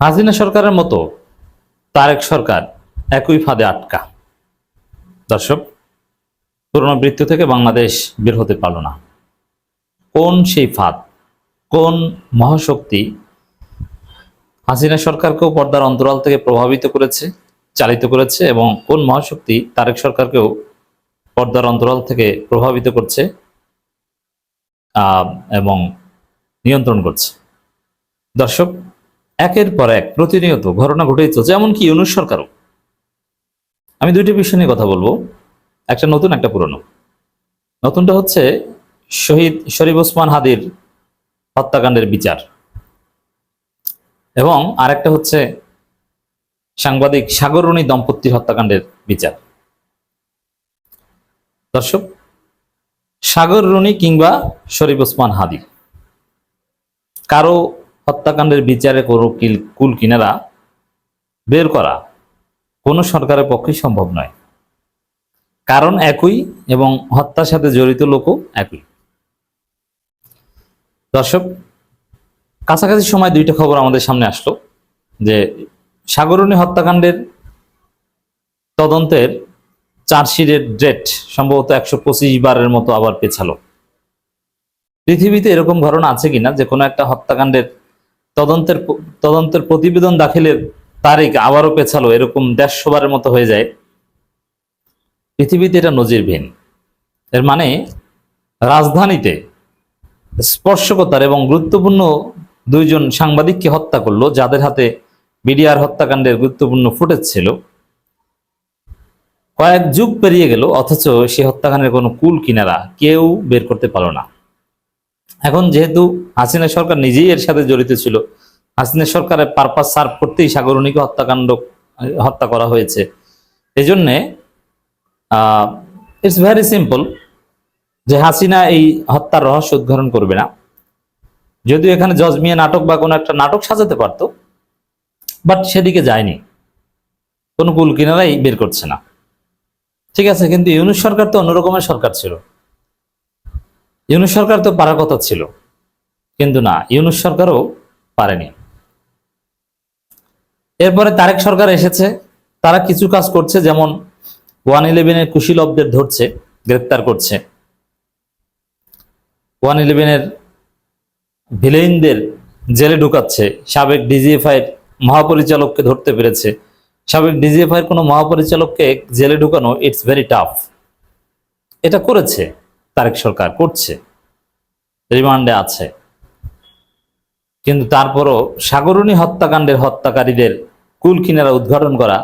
হাসিনা সরকারের মতো তারেক সরকার একই ফাঁদে আটকা। দর্শক, পুনরাবৃত্তি থেকে বাংলাদেশ বের হতে পারল না। কোন সেই ফাঁদ, কোন মহাশক্তি হাসিনা সরকারকেও পর্দার অন্তরাল থেকে প্রভাবিত করেছে, চালিত করেছে, এবং কোন মহাশক্তি তারেক সরকারকেও পর্দার অন্তরাল থেকে প্রভাবিত করছে এবং নিয়ন্ত্রণ করছে। দর্শক, একের পর এক প্রতিনিয়ত ঘটনা ঘটেই চলছে, এমনকি ইউনূস সরকারও। আমি দুইটি বিষয় নিয়ে কথা বলবো, একটা নতুন, একটা পুরনো। নতুনটা হচ্ছে শহীদ শরীফ ওসমান হাদির হত্যাকাণ্ডের বিচার, এবং আরেকটা হচ্ছে সাংবাদিক সাগর রুনি দম্পতির হত্যাকাণ্ডের বিচার। দর্শক, সাগর রুনি কিংবা শরীফ ওসমান হাদি কারো হত্যাকাণ্ডের বিচারে কোনো কুল কিনারা বের করা কোনো সরকারের পক্ষে সম্ভব নয়। কারণ একই এবং হত্যার সাথে জড়িত লোকও একই। দর্শক, কাছাকাছি সময় দুইটা খবর আমাদের সামনে আসলো যে সাগররুনি হত্যাকাণ্ডের তদন্তের চার্জশিটের ডেট সম্ভবত 125 বারের মতো আবার পেছালো। পৃথিবীতে এরকম ঘটনা আছে কিনা যে কোনো একটা হত্যাকাণ্ডের তদন্তের প্রতিবেদন দাখিলের তারিখ আবারও পেছালো, এরকম 150 বারের মতো হয়ে যায়? পৃথিবীতে এটা নজিরবিহীন। এর মানে রাজধানীতে স্পর্শকতার এবং গুরুত্বপূর্ণ দুইজন সাংবাদিককে হত্যা করলো, যাদের হাতে বিডিআর হত্যাকাণ্ডের গুরুত্বপূর্ণ ফুটেজ ছিল। কয়েক যুগ পেরিয়ে গেল, অথচ সে হত্যাকাণ্ডের কোনো কুল কিনারা কেউ বের করতে পারলো না। এখন যেহেতু হাসিনা সরকার নিজেই এর সাথে জড়িত ছিল, হাসিনা সরকারের পারপাস সার্ভ করতেই সাগররুনিকে হত্যা করা হয়েছে, এই জন্যে ইটস ভেরি সিম্পল যে হাসিনা এই হত্যার রহস্য উদ্ঘাটন করবে না। যদিও এখানে জজ মিয়া নাটক বা কোনো একটা নাটক সাজাতে পারতো, বাট সেদিকে যায়নি, কোনো কুল কিনারাই বের করছে না। ঠিক আছে, কিন্তু ইউনূস সরকার তো অন্যরকমের সরকার ছিল। ইউনূস সরকার তো পারার কথা ছিল, কিন্তু না, ইউনূস সরকারও পারেনি। এরপরে তারেক সরকার এসেছে, তারা কিছু কাজ করছে, যেমন 111-এর কুশীলবদের ধরছে, গ্রেপ্তার করছে। 111-এর ভিলেইনদের জেলে ঢুকাচ্ছে। সাবেক ডিজিএফআইয়ের মহাপরিচালককে ধরতে পেরেছে। সাবেক ডিজিএফআইয়ের কোনো মহাপরিচালককে জেলে ঢুকানো ইটস ভেরি টাফ। এটা করেছে তারেক সরকার, করছে, রিমান্ডে আছে। কিন্তু তারপরও সাগররুনি হত্যাকাণ্ডের হত্যাকারীদের কুল কিনারা উদ্ঘাটন করা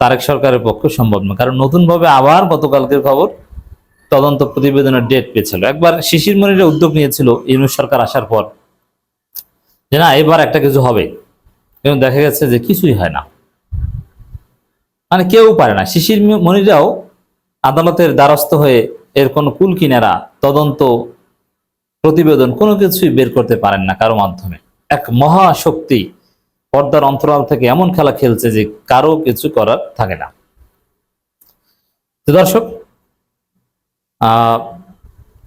তারেক সরকারের পক্ষে সম্ভব নয়। কারণ নতুনভাবে আবার গতকালকের খবর তদন্ত প্রতিবেদনের ডেট পেয়েছিল। একবার শিশির মনিরা উদ্যোগ নিয়েছিল ইউনূস সরকার আসার পর যে না, এবার একটা কিছু হবে, এবং দেখা গেছে যে কিছুই হয় না। মানে কেউ পারে না। শিশির মনিরাও আদালতের দ্বারস্থ হয়ে এর কোনো কুল কিনারা, তদন্ত প্রতিবেদন কোনো কিছুই বের করতে পারেন না কারো মাধ্যমে। এক মহাশক্তি পর্দার অন্তরাল থেকে এমন খেলা খেলছে যে কারো কিছু করার থাকে না। তো দর্শক,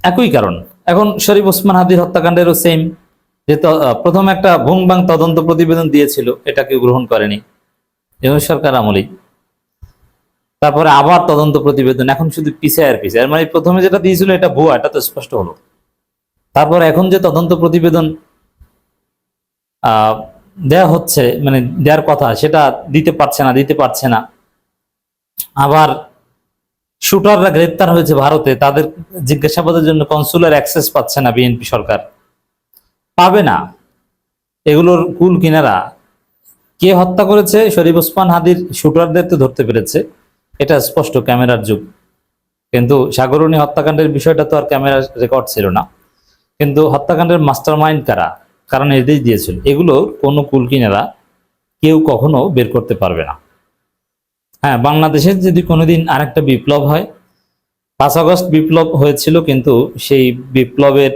একই কারণ এখন শরীফ ওসমান হাদির হত্যাকাণ্ডেরও সেম। যে প্রথম একটা ভুং ভাং তদন্ত প্রতিবেদন দিয়েছিল, এটাকে গ্রহণ করেনি ইউনূস সরকার আমলেই। তারপরে আবার তদন্ত প্রতিবেদন, এখন শুধু পিছায় আর পিছায়। মানে প্রথমে যেটা দিয়েছিল এটা ভুয়া, এটা তো স্পষ্ট হলো। তারপর এখন যে তদন্ত প্রতিবেদন দেয়া হচ্ছে, মানে দেওয়ার কথা, সেটা দিতে পারছে না। আবার শুটাররা গ্রেপ্তার হয়েছে ভারতে, তাদের জিজ্ঞাসাবাদের জন্য কনসুলার অ্যাক্সেস পাচ্ছে না বিএনপি সরকার, পাবে না। এগুলোর কুল কিনারা কে হত্যা করেছে? শরীফ ওসমান হাদির শুটারদের তো ধরতে পেরেছে, এটা স্পষ্ট, ক্যামেরার যুগ। কিন্তু সাগররুনি হত্যাকাণ্ডের বিষয়টা তো আর ক্যামেরার রেকর্ড ছিল না। কিন্তু হত্যাকাণ্ডের মাস্টার মাইন্ড কারণ নির্দেশ দিয়েছিল, এগুলো কোনো কুল কিনারা কেউ কখনো বের করতে পারবে না। হ্যাঁ, বাংলাদেশের যদি কোনোদিন আরেকটা বিপ্লব হয়, 5 আগস্ট বিপ্লব হয়েছিল, কিন্তু সেই বিপ্লবের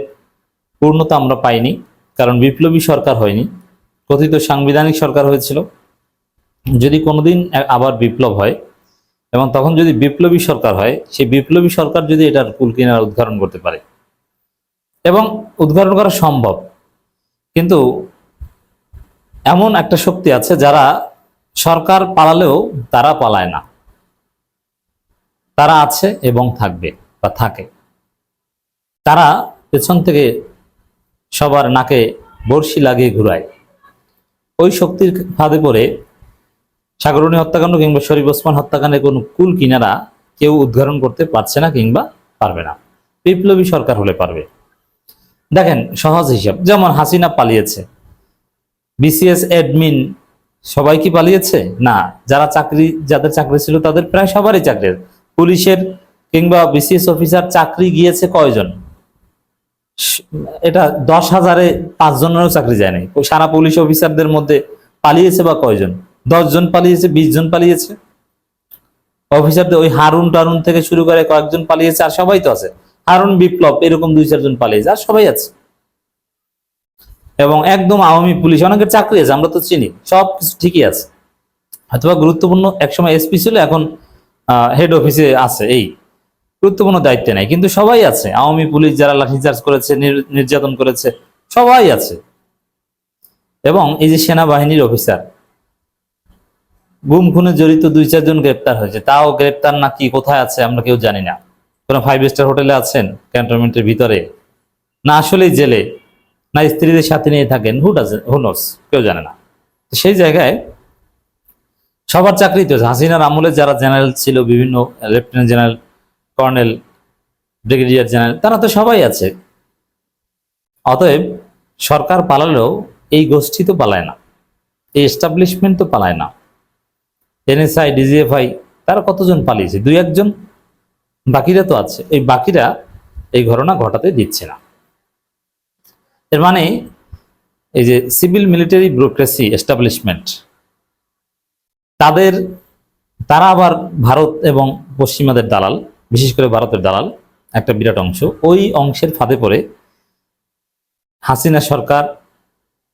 পূর্ণতা আমরা পাইনি, কারণ বিপ্লবী সরকার হয়নি, কথিত সাংবিধানিক সরকার হয়েছিল। যদি কোনোদিন আবার বিপ্লব হয়, এবং তখন যদি বিপ্লবী সরকার হয়, সেই বিপ্লবী সরকার যদি এটার কুল কিনারা উদ্ঘাটন করতে পারে, এবং উদ্ঘাটন করা সম্ভব, কিন্তু এমন একটা শক্তি আছে যারা সরকার পালালেও তারা পালায় না, তারা আছে এবং থাকবে বা থাকে। তারা পেছন থেকে সবার নাকে বড়শি লাগিয়ে ঘুরায়। ওই শক্তির ফাঁদে পড়ে সাগরণী হত্যাকাণ্ড কিংবা শরীফ ওসমান হত্যাকাণ্ডের কোনো কুল কিনারা কেউ উদ্ঘাটন করতে পারছে না কিংবা পারবে না। বিপ্লবী সরকার হলে পারবে। দেখেন সহজ হিসাব, যেমন হাসিনা পালিয়েছে, বিসিএস অ্যাডমিন সবাই কি পালিয়েছে? না, যাদের চাকরি ছিল তাদের প্রায় সবারই চাকরি। পুলিশের কিংবা বিসিএস অফিসার চাকরি গিয়েছে কয়জন? এটা 10,000-এ 5 জনেরও চাকরি যায়নি। সারা পুলিশ অফিসারদের মধ্যে পালিয়েছে বা কয়জন? 10 জন পালিয়েছে, 20 জন পালিয়েছে। অফিসারদের ওই হারুন টারুন থেকে শুরু করে কয়েকজন পালিয়েছে, আর সবাই তো আছে। হারুন, বিপ্লব এরকম 2-4 জন পালিয়েছে, আর সবাই আছে। এবং একদম আওয়ামী পুলিশ অনেকের চাকরি আছে, আমরা তো চিনি, সব কিছু ঠিকই আছে। হয়তোবা গুরুত্বপূর্ণ একসময় এসপি ছিল, এখন হেড অফিসে আছে, এই গুরুত্বপূর্ণ দায়িত্বে নাই, কিন্তু সবাই আছে। আওয়ামী পুলিশ যারা লাঠিচার্জ করেছে, নির্যাতন করেছে, সবাই আছে। এবং এই যে সেনাবাহিনীর অফিসার গুম খুনে জড়িত 2-4 জন গ্রেপ্তার হয়েছে, তাও গ্রেপ্তার না কি কোথায় আছে আমরা কেউ জানি না। কোনো 5 স্টার হোটেলে আছেন, ক্যান্টনমেন্টের ভিতরে, না আসলেই জেলে, না স্ত্রীদের সাথে নিয়ে থাকেন, হু নোস, কেউ জানে না। সেই জায়গায় সবার চাকরি তো, হাসিনার আমলে যারা জেনারেল ছিল, বিভিন্ন lieutenant general, colonel, brigadier general, তারা তো সবাই আছে। অতএব সরকার পালালেও এই গোষ্ঠী তো পালায় না, এই এস্টাবলিশমেন্ট তো পালায় না। এনএসআই, ডিজিএফআই তারা কতজন পালিয়েছে? 2-1 জন, বাকিরা তো আছে। এই বাকিরা এই ঘটনা ঘটাতে দিচ্ছে না। এর মানে এই যে সিভিল মিলিটারি ব্যুরোক্রেসি এস্টাবলিশমেন্ট, তারা আবার ভারত এবং পশ্চিমাদের দালাল, বিশেষ করে ভারতের দালাল একটা বিরাট অংশ। ওই অংশের ফাঁদে পড়ে হাসিনা সরকার,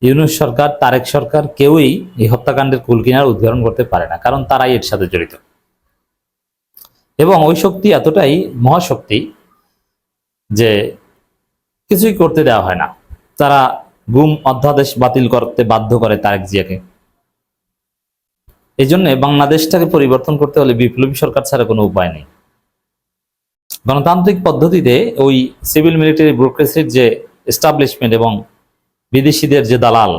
ইউনূস সরকার, তারেক সরকার কেউই এই হত্যাকাণ্ডের কুল কিনারা উদ্ঘাটন করতে পারে না, কারণ তারাই এর সাথে জড়িত। এবং ওই শক্তি এতটাই মহাশক্তি যে কিছুই করতে দেওয়া হয় না। তারা গুম অধ্যাদেশ বাতিল করতে বাধ্য করে তারেক জিয়াকে। এই জন্য বাংলাদেশটাকে পরিবর্তন করতে হলে বিপ্লবী সরকার ছাড়া কোনো উপায় নেই। গণতান্ত্রিক পদ্ধতিতে ওই সিভিল মিলিটারি ব্যুরোক্রেসির যে এস্টাবলিশমেন্ট এবং বিদেশিদের যে দালাল,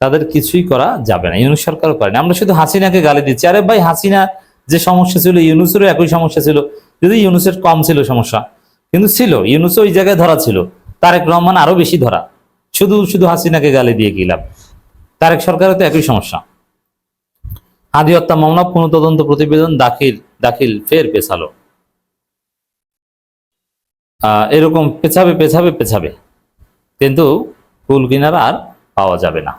তাদের কিছুই করা যাবে না। ইউনূস সরকারও পারেনি। আমরা শুধু হাসিনাকে গালি দিচ্ছি, আরে ভাই, হাসিনা যে সমস্যা ছিল ইউনূসেরও একই সমস্যা ছিল, যদি ইউনূসের কম ছিল সমস্যা, কিন্তু ছিল, ইউনূসও ওই জায়গায় ধরা ছিল, তারেক রহমান আরো বেশি ধরা। শুধু শুধু হাসিনাকে গালি দিয়ে কি লাভ? তারেক সরকারও তো একই সমস্যা। হাদি হত্যা মামলা পুনঃতদন্ত প্রতিবেদন দাখিল ফের পেছালো। এরকম পেছাবে, কিন্তু কুল কিনারা আর পাওয়া যাবে না।